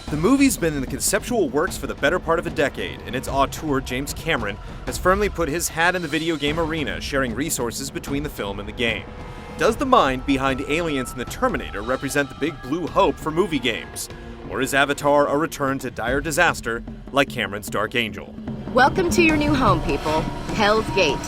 The movie's been in the conceptual works for the better part of a decade, and its auteur, James Cameron, has firmly put his hat in the video game arena, sharing resources between the film and the game. Does the mind behind Aliens and the Terminator represent the big blue hope for movie games? Or is Avatar a return to dire disaster like Cameron's Dark Angel? Welcome to your new home, people. Hell's Gate.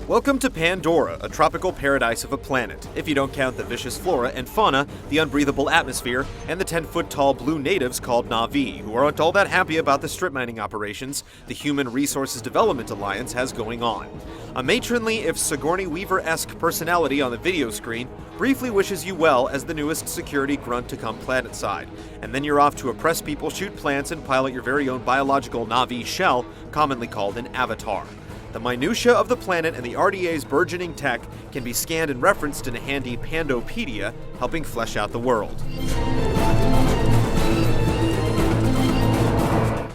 Welcome to Pandora, a tropical paradise of a planet, if you don't count the vicious flora and fauna, the unbreathable atmosphere, and the 10-foot-tall blue natives called Na'vi, who aren't all that happy about the strip mining operations the Human Resources Development Alliance has going on. A matronly, if Sigourney Weaver-esque personality on the video screen briefly wishes you well as the newest security grunt to come planetside, and then you're off to oppress people, shoot plants, and pilot your very own biological Na'vi shell, commonly called an avatar. The minutiae of the planet and the RDA's burgeoning tech can be scanned and referenced in a handy Pandopedia, helping flesh out the world.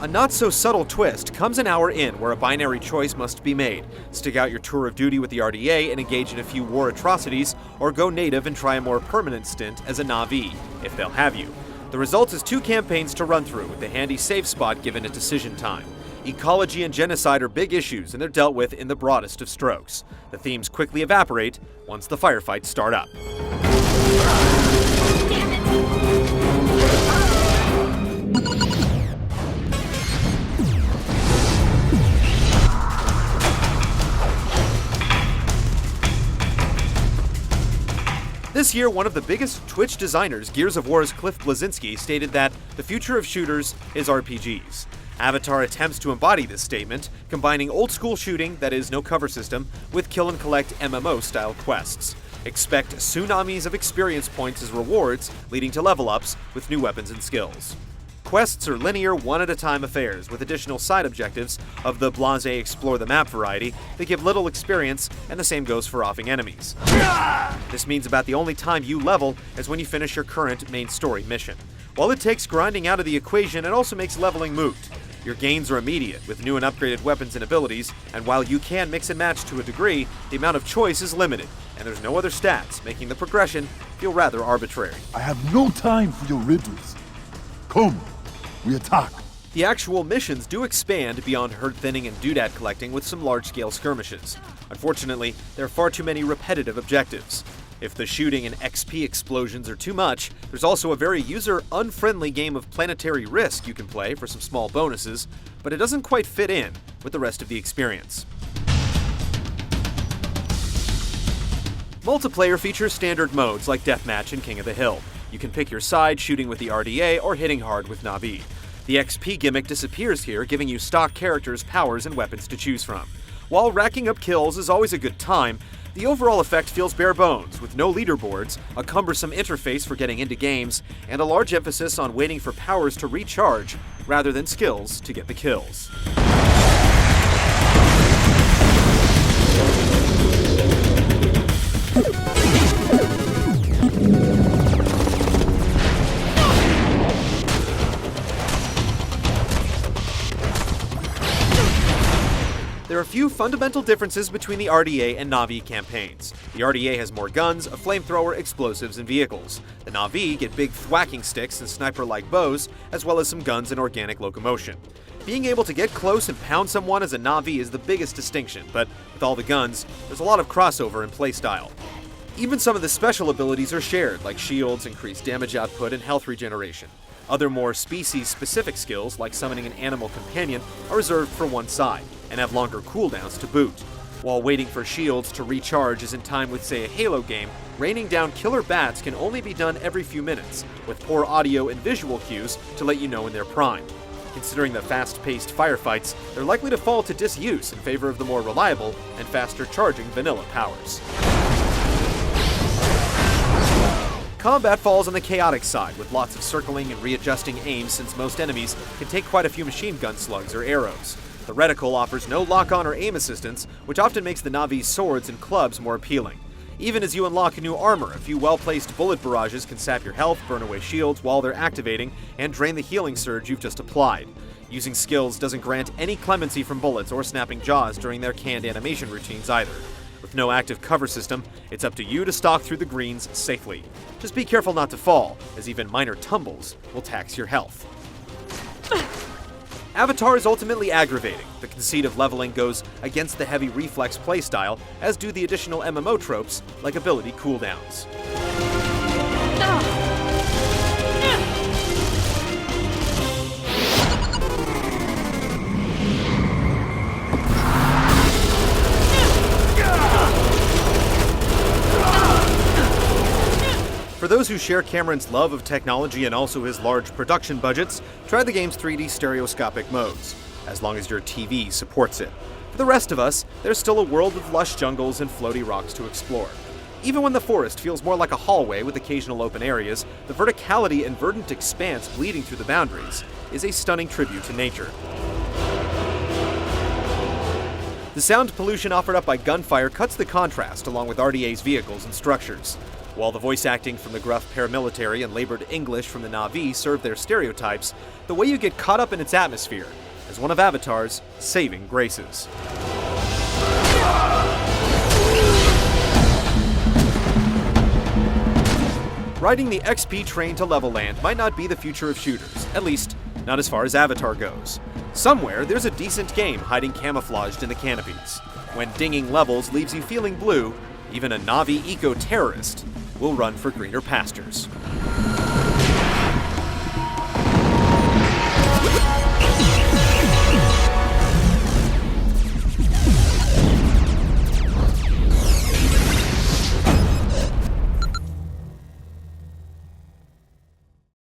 A not-so-subtle twist comes an hour in where a binary choice must be made: stick out your tour of duty with the RDA and engage in a few war atrocities, or go native and try a more permanent stint as a Na'vi, if they'll have you. The result is 2 campaigns to run through, with a handy save spot given at decision time. Ecology and genocide are big issues, and they're dealt with in the broadest of strokes. The themes quickly evaporate once the firefights start up. This year, one of the biggest Twitch designers, Gears of War's Cliff Bleszinski, stated that the future of shooters is RPGs. Avatar attempts to embody this statement, combining old-school shooting, that is, no cover system, with kill-and-collect MMO-style quests. Expect tsunamis of experience points as rewards, leading to level-ups with new weapons and skills. Quests are linear, one-at-a-time affairs, with additional side objectives of the blasé explore-the-map variety that give little experience, and the same goes for offing enemies. This means about the only time you level is when you finish your current main story mission. While it takes grinding out of the equation, it also makes leveling moot. Your gains are immediate, with new and upgraded weapons and abilities, and while you can mix and match to a degree, the amount of choice is limited, and there's no other stats, making the progression feel rather arbitrary. I have no time for your riddles. Come, we attack. The actual missions do expand beyond herd thinning and doodad collecting with some large-scale skirmishes. Unfortunately, there are far too many repetitive objectives. If the shooting and XP explosions are too much, there's also a very user-unfriendly game of Planetary Risk you can play for some small bonuses, but it doesn't quite fit in with the rest of the experience. Multiplayer features standard modes like Deathmatch and King of the Hill. You can pick your side, shooting with the RDA or hitting hard with Na'vi. The XP gimmick disappears here, giving you stock characters, powers, and weapons to choose from. While racking up kills is always a good time, the overall effect feels bare bones, with no leaderboards, a cumbersome interface for getting into games, and a large emphasis on waiting for powers to recharge rather than skills to get the kills. There are a few fundamental differences between the RDA and Na'vi campaigns. The RDA has more guns, a flamethrower, explosives, and vehicles. The Na'vi get big thwacking sticks and sniper-like bows, as well as some guns and organic locomotion. Being able to get close and pound someone as a Na'vi is the biggest distinction, but with all the guns, there's a lot of crossover in playstyle. Even some of the special abilities are shared, like shields, increased damage output, and health regeneration. Other more species-specific skills, like summoning an animal companion, are reserved for one side, and have longer cooldowns to boot. While waiting for shields to recharge is in time with, say, a Halo game, raining down killer bats can only be done every few minutes, with poor audio and visual cues to let you know when they're primed. Considering the fast-paced firefights, they're likely to fall to disuse in favor of the more reliable and faster-charging vanilla powers. Combat falls on the chaotic side, with lots of circling and readjusting aims since most enemies can take quite a few machine gun slugs or arrows. The reticle offers no lock-on or aim assistance, which often makes the Na'vi's swords and clubs more appealing. Even as you unlock new armor, a few well-placed bullet barrages can sap your health, burn away shields while they're activating, and drain the healing surge you've just applied. Using skills doesn't grant any clemency from bullets or snapping jaws during their canned animation routines either. With no active cover system, it's up to you to stalk through the greens safely. Just be careful not to fall, as even minor tumbles will tax your health. Avatar is ultimately aggravating. The conceit of leveling goes against the heavy reflex playstyle, as do the additional MMO tropes like ability cooldowns. For those who share Cameron's love of technology and also his large production budgets, try the game's 3D stereoscopic modes, as long as your TV supports it. For the rest of us, there's still a world with lush jungles and floaty rocks to explore. Even when the forest feels more like a hallway with occasional open areas, the verticality and verdant expanse bleeding through the boundaries is a stunning tribute to nature. The sound pollution offered up by gunfire cuts the contrast along with RDA's vehicles and structures. While the voice acting from the gruff paramilitary and labored English from the Na'vi serve their stereotypes, the way you get caught up in its atmosphere is one of Avatar's saving graces. Riding the XP train to Level Land might not be the future of shooters, at least not as far as Avatar goes. Somewhere, there's a decent game hiding camouflaged in the canopies. When dinging levels leaves you feeling blue, even a Na'vi eco-terrorist will run for greener pastures.